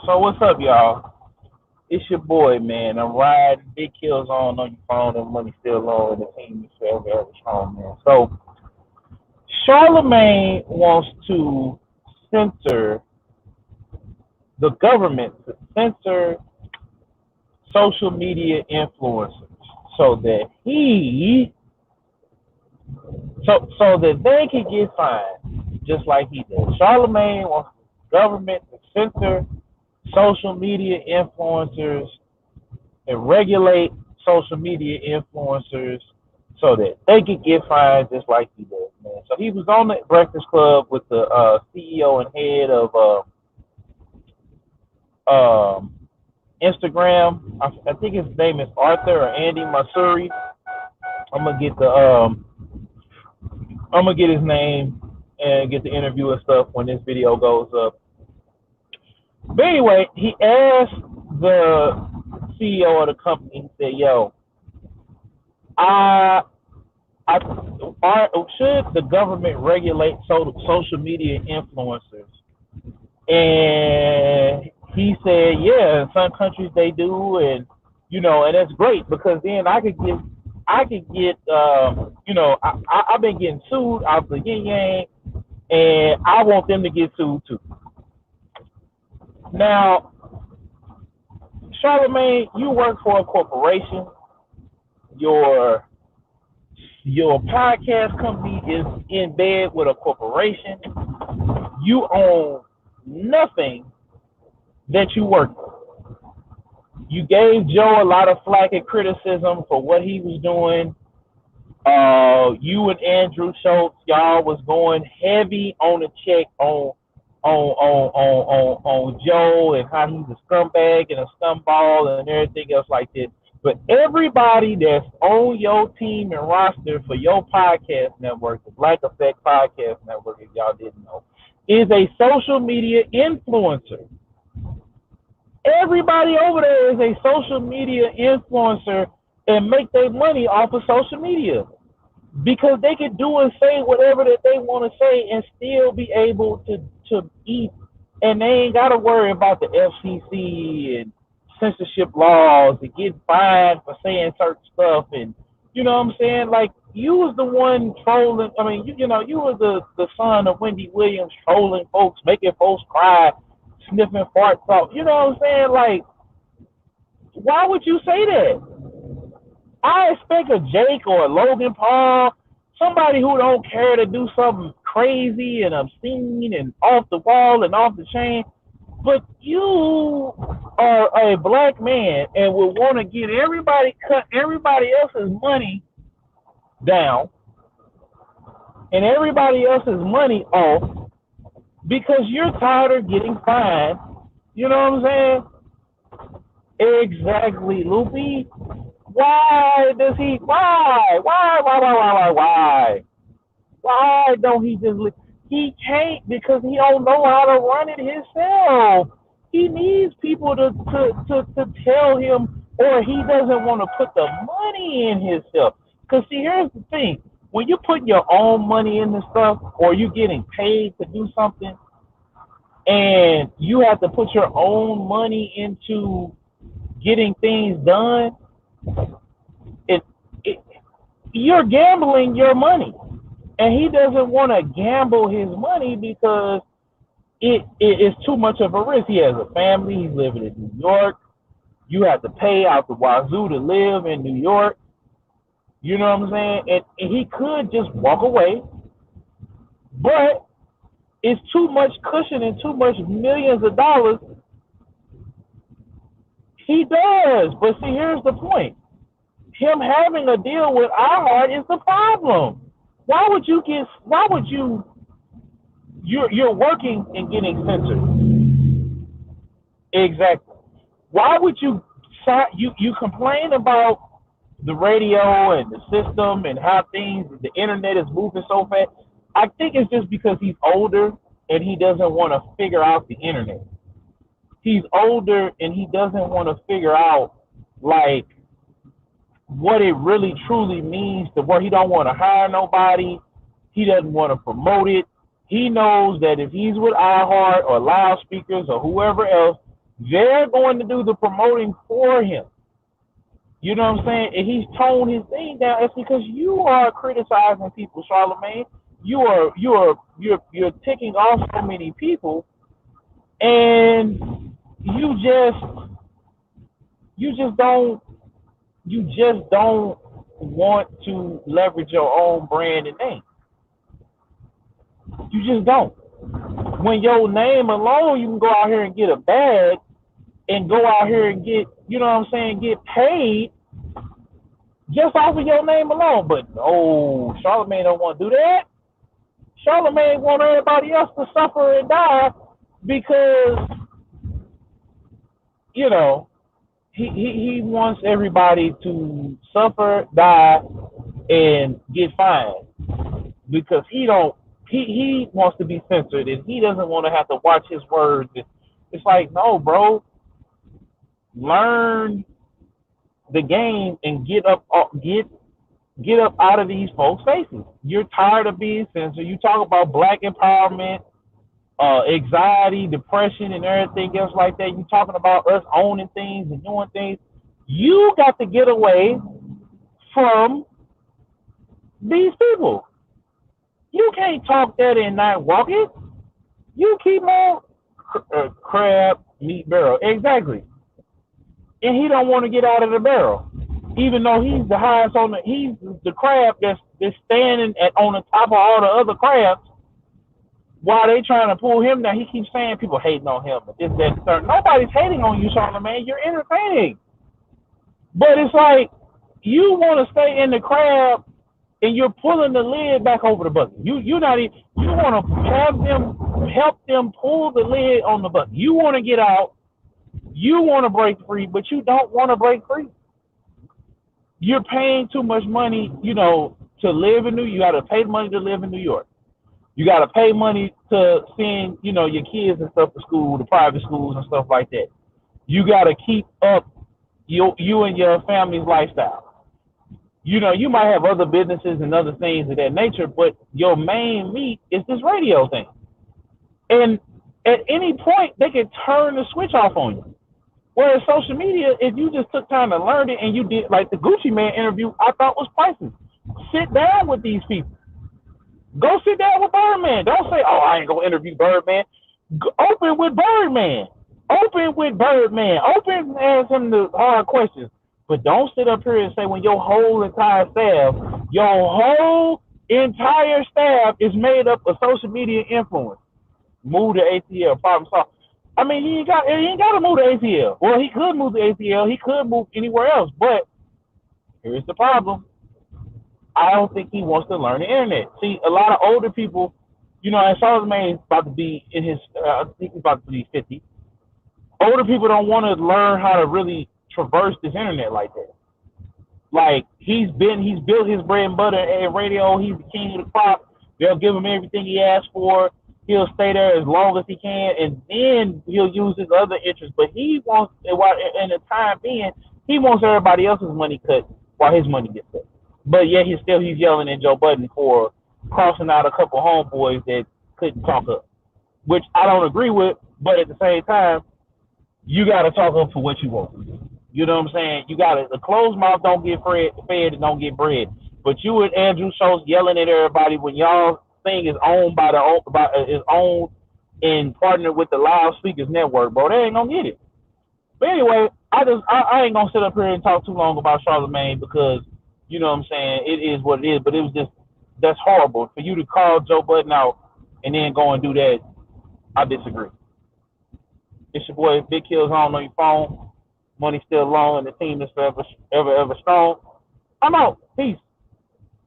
So what's up, y'all? It's your boy, man. I'm riding DJKILLZOWN on your phone and money still low and the team is forever strong, man. So Charlamagne wants to censor the government to censor social media influencers so that so that they can get fined just like he did. Charlamagne wants the government to censor social media influencers and regulate social media influencers so that they could get fined just like he did, man. So he was on the Breakfast Club with the CEO and head of um, Instagram. I think his name is Arthur or Andy Masuri. I'm gonna get the I'm gonna get his name and get the interview and stuff when this video goes up. But anyway, he asked the CEO of the company. He said, "Yo, I I, should the government regulate social media influencers?" And he said, "Yeah, in some countries they do, and and that's great because then I could get, I've been getting sued out the yin yang, and I want them to get sued too." Now, Charlamagne, you work for a corporation. Your your podcast company is in bed with a corporation. You own nothing that you work for. You gave Joe a lot of flack and criticism for what he was doing. You and Andrew Schultz, y'all was going heavy on the check on Joe and how he's a scumbag and a scumball and everything else like this. But everybody that's on your team and roster for your podcast network, the Black Effect Podcast Network, if y'all didn't know, is a social media influencer. Everybody over there is a social media influencer and make their money off of social media because they can do and say whatever that they want to say and still be able to eat, and they ain't got to worry about the FCC and censorship laws and get fined for saying certain stuff. And you know what I'm saying? Like, you was the one trolling. I mean, you were the son of Wendy Williams, trolling folks, making folks cry, sniffing farts off. You know what I'm saying? Like, why would you say that? I expect a Jake or a Logan Paul, somebody who don't care to do something crazy and obscene and off the wall and off the chain. But you are a black man and would want to get cut everybody else's money down and everybody else's money off because you're tired of getting fined. You know what I'm saying? Exactly, Loopy. Why does he? Why don't he just? He can't because he don't know how to run it himself. He needs people to tell him, or he doesn't want to put the money in himself. Because see, here's the thing: when you put your own money in the stuff, or you getting paid to do something, and you have to put your own money into getting things done, it, it you're gambling your money, and he doesn't want to gamble his money because it is too much of a risk. He has a family. He's living in New York. You have to pay out the wazoo to live in New York. You know what I'm saying? And he could just walk away, but it's too much cushion and too much millions of dollars. He does, but see, here's the point: him having a deal with iHeart is the problem. Why would you get? Why would you? You're working and getting censored. Exactly. Why would you complain about the radio and the system and how the internet is moving so fast? I think it's just because he's older and he doesn't want to figure out the internet. He's older and he doesn't want to figure out like what it really truly means to where he don't want to hire nobody. He doesn't want to promote it. He knows that if he's with iHeart or loudspeakers or whoever else, They're going to do the promoting for him. You know what I'm saying? And he's toned his thing down. It's because you are criticizing people, Charlamagne. You're ticking off so many people, and you just you just don't you just don't want to leverage your own brand and name. You just don't. When your name alone, you can go out here and get a bag and go out here and get, you know what I'm saying, get paid just off of your name alone. But oh, Charlamagne don't want to do that. Charlamagne want everybody else to suffer and die because, you know, he wants everybody to suffer, die, and get fined because he wants to be censored and he doesn't want to have to watch his words. It's like, no, bro, learn the game and get up out of these folks' faces. You're tired of being censored. You talk about black empowerment, anxiety, depression, and everything else like that. You talking about us owning things and doing things. You got to get away from these people. You can't talk that and not walk it. You keep on crab meat barrel. Exactly. And he don't want to get out of the barrel. Even though he's the highest he's the crab that's standing on the top of all the other crabs. While they trying to pull him down, he keeps saying people hating on him. But this, that, third. Nobody's hating on you, Charlamagne. You're entertaining. But it's like you want to stay in the crab and you're pulling the lid back over the bucket. You're not even. You want to have them help them pull the lid on the bucket. You want to get out. You want to break free, but you don't want to break free. You're paying too much money, you know, to live in New York. You got to pay money to live in New York. You got to pay money to send, you know, your kids and stuff to school, the private schools and stuff like that. You got to keep up you and your family's lifestyle. You know, you might have other businesses and other things of that nature, but your main meat is this radio thing. And at any point, they can turn the switch off on you. Whereas social media, if you just took time to learn it and you did, like the Gucci Man interview, I thought was priceless. Sit down with these people. Go sit down with Birdman. Don't say, oh, I ain't going to interview Birdman. Open with Birdman. Open with Birdman. Open and ask him the hard questions. But don't sit up here and say when your whole entire staff is made up of social media influence. Move to ATL, problem solved. I mean, he ain't got to move to ATL. Well, he could move to ATL. He could move anywhere else. But here's the problem. I don't think he wants to learn the internet. See, a lot of older people, you know, and Charlamagne is about to be in his, I think he's about to be 50. Older people don't want to learn how to really traverse this internet like that. Like, he's built his bread and butter at radio. He's the king of the crop. They'll give him everything he asks for. He'll stay there as long as he can, and then he'll use his other interests. But he wants, in the time being, he wants everybody else's money cut while his money gets cut. But yet he's yelling at Joe Budden for crossing out a couple homeboys that couldn't talk up, which I don't agree with. But at the same time, you got to talk up for what you want. You know what I'm saying? You got to, the closed mouth don't get fed and don't get bread. But you and Andrew Schultz yelling at everybody when y'all thing is owned is owned and partnered with the Loudspeakers Network, bro. They ain't gonna get it. But anyway, I ain't gonna sit up here and talk too long about Charlamagne because, you know what I'm saying, it is what it is. But it was just, that's horrible for you to call Joe Budden out and then go and do that. I disagree. It's your boy Big Killzone on your phone. Money still long and the team is forever strong. I'm out. Peace.